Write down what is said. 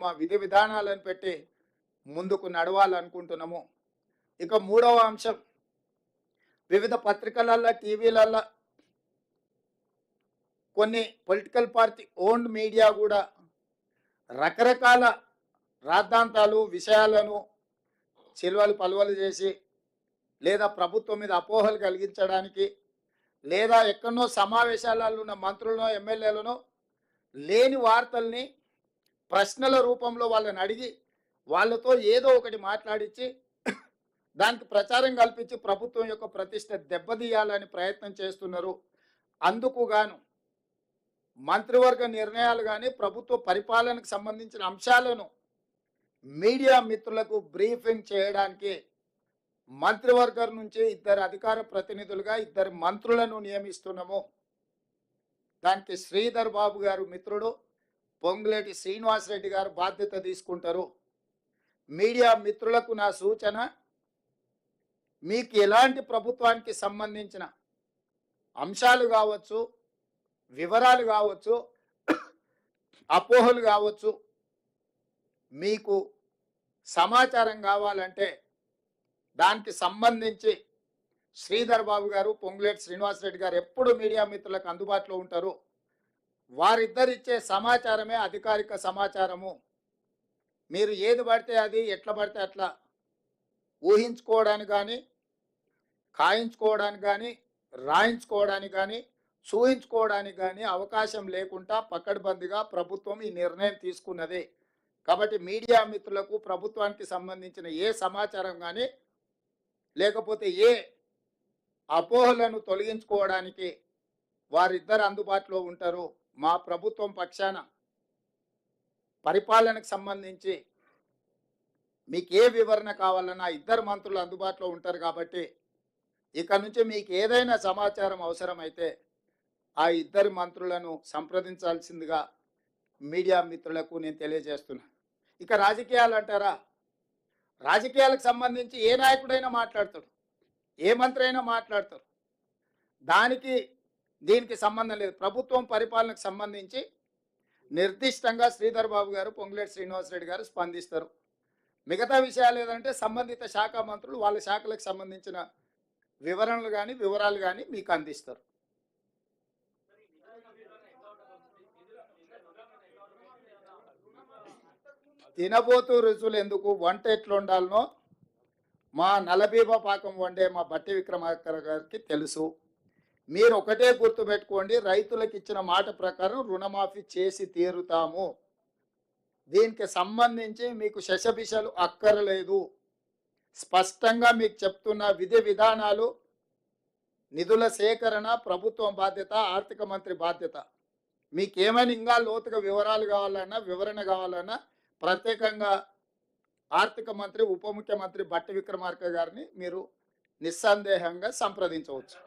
మా విధి విధానాలను పెట్టి ముందుకు నడవాలనుకుంటున్నాము. ఇక మూడవ అంశం, వివిధ పత్రికలల్లో, టీవీలల్లో కొన్ని పొలిటికల్ పార్టీ ఓన్డ్ మీడియా కూడా రకరకాల రాద్ధాంతాలు, విషయాలను చిల్వలు పలువలు చేసి, లేదా ప్రభుత్వం మీద అపోహలు కలిగించడానికి, లేదా ఎక్కడనో సమావేశాలలో ఉన్న మంత్రులను, ఎమ్మెల్యేలను లేని వార్తల్ని ప్రశ్నల రూపంలో వాళ్ళని అడిగి వాళ్ళతో ఏదో ఒకటి మాట్లాడించి దానికి ప్రచారం కల్పించి ప్రభుత్వం యొక్క ప్రతిష్ట దెబ్బతీయాలని ప్రయత్నం చేస్తున్నారు. అందుకు గాను మంత్రివర్గ నిర్ణయాలు కానీ ప్రభుత్వ పరిపాలనకు సంబంధించిన అంశాలను మీడియా మిత్రులకు బ్రీఫింగ్ చేయడానికి మంత్రివర్గం నుంచి 2 అధికార ప్రతినిధులుగా 2 మంత్రులను నియమిస్తున్నాము. దానికి శ్రీధర్ బాబు గారు మిత్రుడు, పొంగులేటి శ్రీనివాసరెడ్డి గారు బాధ్యత తీసుకుంటారు. మీడియా మిత్రులకు నా సూచన, మీకు ఎలాంటి ప్రభుత్వానికి సంబంధించిన అంశాలు కావచ్చు, వివరాలు కావచ్చు, అపోహలు కావచ్చు, మీకు సమాచారం కావాలంటే దానికి సంబంధించి శ్రీధర్ బాబు గారు, పొంగులేటి శ్రీనివాసరెడ్డి గారు ఎప్పుడు మీడియా మిత్రులకు అందుబాటులో ఉంటారు. వారిద్దరిచ్చే సమాచారమే అధికారిక సమాచారము. మీరు ఏది పడితే అది, ఎట్లా పడితే అట్లా ఊహించుకోవడానికి కానీ, ఖాయించుకోవడానికి కానీ, రాయించుకోవడానికి కానీ, చూయించుకోవడానికి కానీ అవకాశం లేకుండా పకడ్బందీగా ప్రభుత్వం ఈ నిర్ణయం తీసుకున్నది. కాబట్టి మీడియా మిత్రులకు ప్రభుత్వానికి సంబంధించిన ఏ సమాచారం కానీ, లేకపోతే ఏ అపోహలను తొలగించుకోవడానికి వారిద్దరు అందుబాటులో ఉంటారు. మా ప్రభుత్వం పక్షాన పరిపాలనకు సంబంధించి మీకు ఏ వివరణ కావాలన్నా 2 మంత్రులు అందుబాటులో ఉంటారు. కాబట్టి ఇక నుంచి మీకు ఏదైనా సమాచారం అవసరమైతే ఆ 2 మంత్రులను సంప్రదించాల్సిందిగా మీడియా మిత్రులకు నేను తెలియజేస్తున్నా. ఇక రాజకీయాలు అంటారా, రాజకీయాలకు సంబంధించి ఏ నాయకుడైనా మాట్లాడతాడు, ఏ మంత్రి అయినా మాట్లాడతారు. దానికి దీనికి సంబంధం లేదు. ప్రభుత్వం పరిపాలనకు సంబంధించి నిర్దిష్టంగా శ్రీధర్ బాబు గారు, పొంగులేటి శ్రీనివాసరెడ్డి గారు స్పందిస్తారు. మిగతా విషయాలు ఏదంటే సంబంధిత శాఖ మంత్రులు వాళ్ళ శాఖలకు సంబంధించిన వివరణలు కానీ, వివరాలు కానీ మీకు అందిస్తారు. తినబోతూ రుచులు ఎందుకు, వంట ఎట్లా ఉండాలనో మా నలబీబ పాకం వండే మా బట్టి విక్రమార్క గారికి తెలుసు. మీరు ఒకటే గుర్తుపెట్టుకోండి, రైతులకు ఇచ్చిన మాట ప్రకారం రుణమాఫీ చేసి తీరుతాము. దీనికి సంబంధించి మీకు శశబిషలు అక్కర్లేదు. స్పష్టంగా మీకు చెప్తున్న విధి విధానాలు, నిధుల సేకరణ ప్రభుత్వం బాధ్యత, ఆర్థిక మంత్రి బాధ్యత. మీకేమైనా ఇంకా లోతుగా వివరాలు కావాలన్నా, వివరణ కావాలన్నా ప్రత్యేకంగా ఆర్థిక మంత్రి, ఉప ముఖ్యమంత్రి బట్టి విక్రమార్క గారిని మీరు నిస్సందేహంగా సంప్రదించవచ్చు.